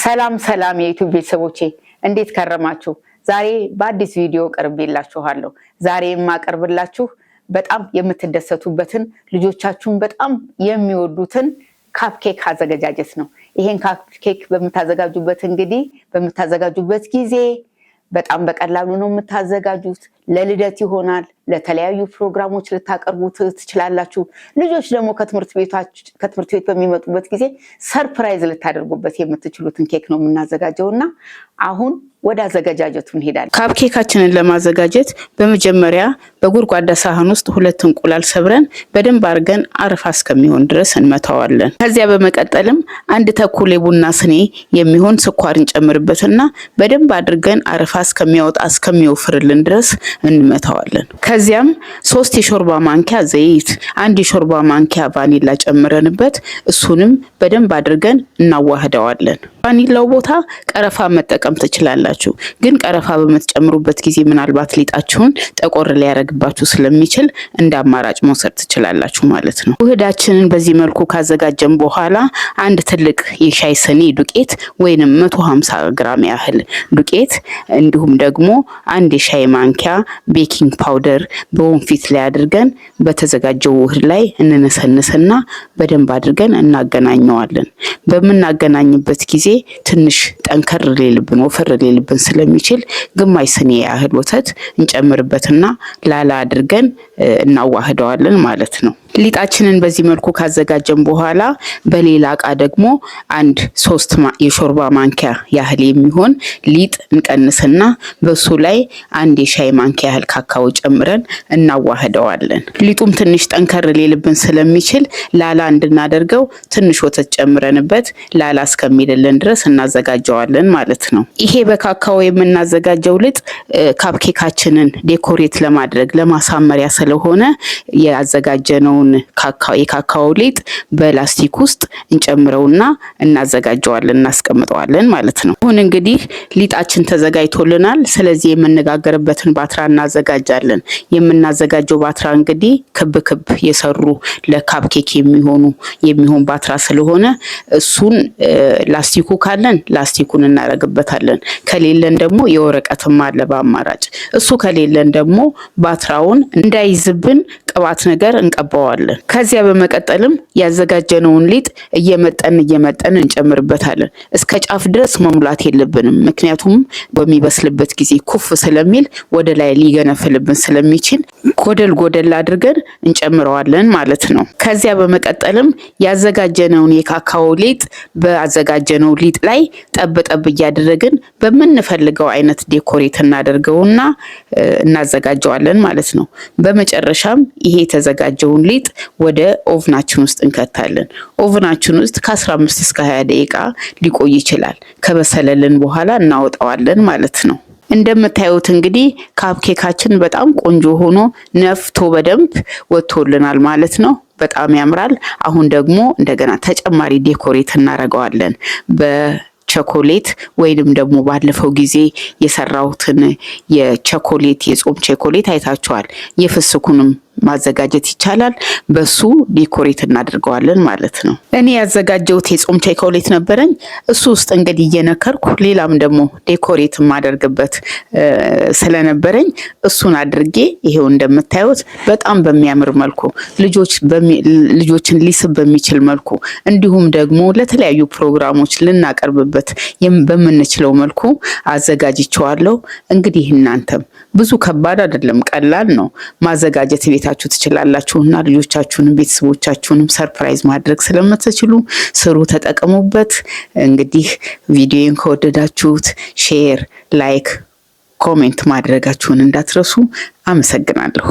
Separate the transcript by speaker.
Speaker 1: ሰላም የዩቲዩብ ቤተሰቦቼ እንዴት ከረማችሁ? ዛሬ በአዲስ ቪዲዮ ቀርቤላችኋለሁ። ዛሬ የማቀርብላችሁ በጣም የምትደሰቱበትን ልጆቻችሁን በጣም የሚወዱትን ካፕኬክ አዘገጃጀት ነው። ይሄን ካፕኬክ በምታዘጋጁበት ጊዜ በጣም በቀላሉ ነው የምታዘጋጁት። ለልደት ይሆናል፣ ለተለያዩ ፕሮግራሞች ልታቀርቡት ትችላላችሁ። ልጆች ደግሞ ከትምህርት ቤት በሚመጡበት ጊዜ ሰርፕራይዝ ልታደርጉበት የምትችሉትን ኬክ ነው የምናዘጋጀውና አሁን ወደ አዘገጃጀቱ እንሄዳለን። ካፕኬካችንን ለማዘጋጀት በመጀመሪያ በጎድጓዳ ሳህን ውስጥ 2 እንቁላል ሰብረን በደንብ አድርገን አረፋ እስከሚሆን ድረስ እንመታዋለን። ከዚያ በመቀጠልም 1 ተኩል የቡና ስኒ የሚሆን ስኳር እንጨምርበትና በደንብ አድርገን አረፋ እስከሚያወጣ እስከሚወፍርልን ድረስ እንመታዋለን። ከዚያም 3 የሾርባ ማንኪያ ዘይት፣ 1 የሾርባ ማንኪያ ቫኒላ ጨምረንበት እሱንም በደንብ አድርገን እናዋህደዋለን። ቫኒላው ቦታ ቀረፋ መጠቀም ትችላላችሁ፣ ግን ቀረፋ በመጨመሩበት ጊዜ ምናልባት ሊጣችሁን ጠቆር ሊያረግባችሁ ስለሚችል እንደ አማራጭ መውሰድ ትችላላችሁ ማለት ነው። ውህዳችንን በዚህ መልኩ ካዘጋጀን በኋላ 1 ትልቅ የሻይ ስኒ ዱቄት ወይንም 150 ግራም ያህል ዱቄት እንዲሁም ደግሞ 1 የሻይ ማንኪያ ቤኪንግ ፓውደር በወንፊት ላይ አድርገን በተዘጋጀው ውህድ ላይ እንነሰንስና በደንብ አድርገን እናገናኘዋለን። በመናገናኝበት ጊዜ ትንሽ ጠንከር ሊልብን ወፈር ሊልብን ስለሚችል ግማሽ ስኒ ያህል ወተት እንጨምርበትና ላላ አድርገን እናዋህደዋለን ማለት ነው። ሊጣችንን በዚህ መልኩ ካዘጋጀን በኋላ በሌላ እቃ ደግሞ 3 የሾርባ ማንኪያ ያህል የሚሆን ሊጥ እንቀንስና በሱ ላይ 1 የሻይ ማንኪያ ያህል ካካው ጨምረን እናዋህደዋለን። ሊጡም ትንሽ ጠንከር ሊልብን ስለሚችል ላላ እንድናደርገው ትንሽ ወተት ጨምረንበት ላላ እስከሚልልን ድረስ እናዘጋጀዋለን ማለት ነው። ይሄ በካካው የምናዘጋጀው ሊጥ ካፕኬካችንን ዴኮሬት ለማድረግ ለማሳመሪያ ስለሆነ ያዘጋጀነው የካካው ሊጥ በላስቲክ ውስጥ እንጨምረውና እናዘጋጀዋለን እናስቀምጠዋለን ማለት ነው። አሁን እንግዲህ ሊጣችን ተዘጋጅቶልናል። ስለዚህ የምንጋገርበትን ባትራ እናዘጋጃለን። የምናዘጋጀው ባትራ እንግዲህ ክብ የሰሩ ለካፕኬክ የሚሆን ባትራ ስለሆነ እሱን ላስቲኩ ካለን ላስቲኩን እናረግበታለን። ከሌለን ደግሞ የወረቀትም አለ በአማራጭ። እሱ ከሌለን ደግሞ ባትራውን እንዳይዝብን ቅባት ነገር እንቀባዋለን። ከዚያ በመቀጠልም ያዘጋጀነውን ሊጥ እየመጠን እንጨምርበታለን። እስከ ጫፍ ድረስ መሙላት የለብንም፣ ምክንያቱም በሚበስልበት ጊዜ ኩፍ ስለሚል ወደ ላይ ሊገነፍልብን ስለሚችል ጎደል አድርገን እንጨምረዋለን ማለት ነው። ከዚያ በመቀጠልም ያዘጋጀነውን የካካው ሊጥ በአዘጋጀነው ሊጥ ላይ ጠብ እያደረግን በምንፈልገው አይነት ዴኮሬት እናደርገውና እናዘጋጀዋለን ማለት ነው። በመጨረሻም ይሄ የተዘጋጀውን ሊጥ ወደ ኦቭናችን ውስጥ እንከታለን። ኦቭናችን ውስጥ ከ15 እስከ 20 ደቂቃ ሊቆይ ይችላል። ከበሰለልን በኋላ እናወጣዋለን ማለት ነው። እንደምታዩት እንግዲህ ካፕኬካችን በጣም ቆንጆ ሆኖ ነፍቶ በደንብ ወጥቶልናል ማለት ነው። በጣም ያምራል። አሁን ደግሞ እንደገና ተጨማሪ ዴኮሬት እናደርገዋለን ቸኮሌት ወይንም ደግሞ ባለፈው ጊዜ የሰራሁትን የጾም ቸኮሌት አይታችኋል። የፍስኩንም ማዘጋጀት ይቻላል። በሱ ዲኮሬት እናደርገዋለን ማለት ነው። እኔ ያዘጋጀሁት የጾም ቸኮሌት ነበረኝ። እሱ ውስጥ እንግዲህ እየነከርኩ ሌላም ደግሞ ዴኮሬት ማደርግበት ስለነበረኝ እሱን አድርጌ ይሄው እንደምታዩት በጣም በሚያምር መልኩ ልጆችን ሊስብ በሚችል መልኩ እንዲሁም ደግሞ ለተለያዩ ፕሮግራሞች ልናቀርብበት በምንችለው መልኩ አዘጋጅቼዋለሁ። እንግዲህ እናንተም ብዙ ከባድ አይደለም፣ ቀላል ነው ማዘጋጀት ቤታችሁ ትችላላችሁና ልጆቻችሁንም ቤተሰቦቻችሁንም ሰርፕራይዝ ማድረግ ስለምትችሉ ስሩ፣ ተጠቀሙበት። እንግዲህ ቪዲዮን ከወደዳችሁት ሼር፣ ላይክ፣ ኮሜንት ማድረጋችሁን እንዳትረሱ። አመሰግናለሁ።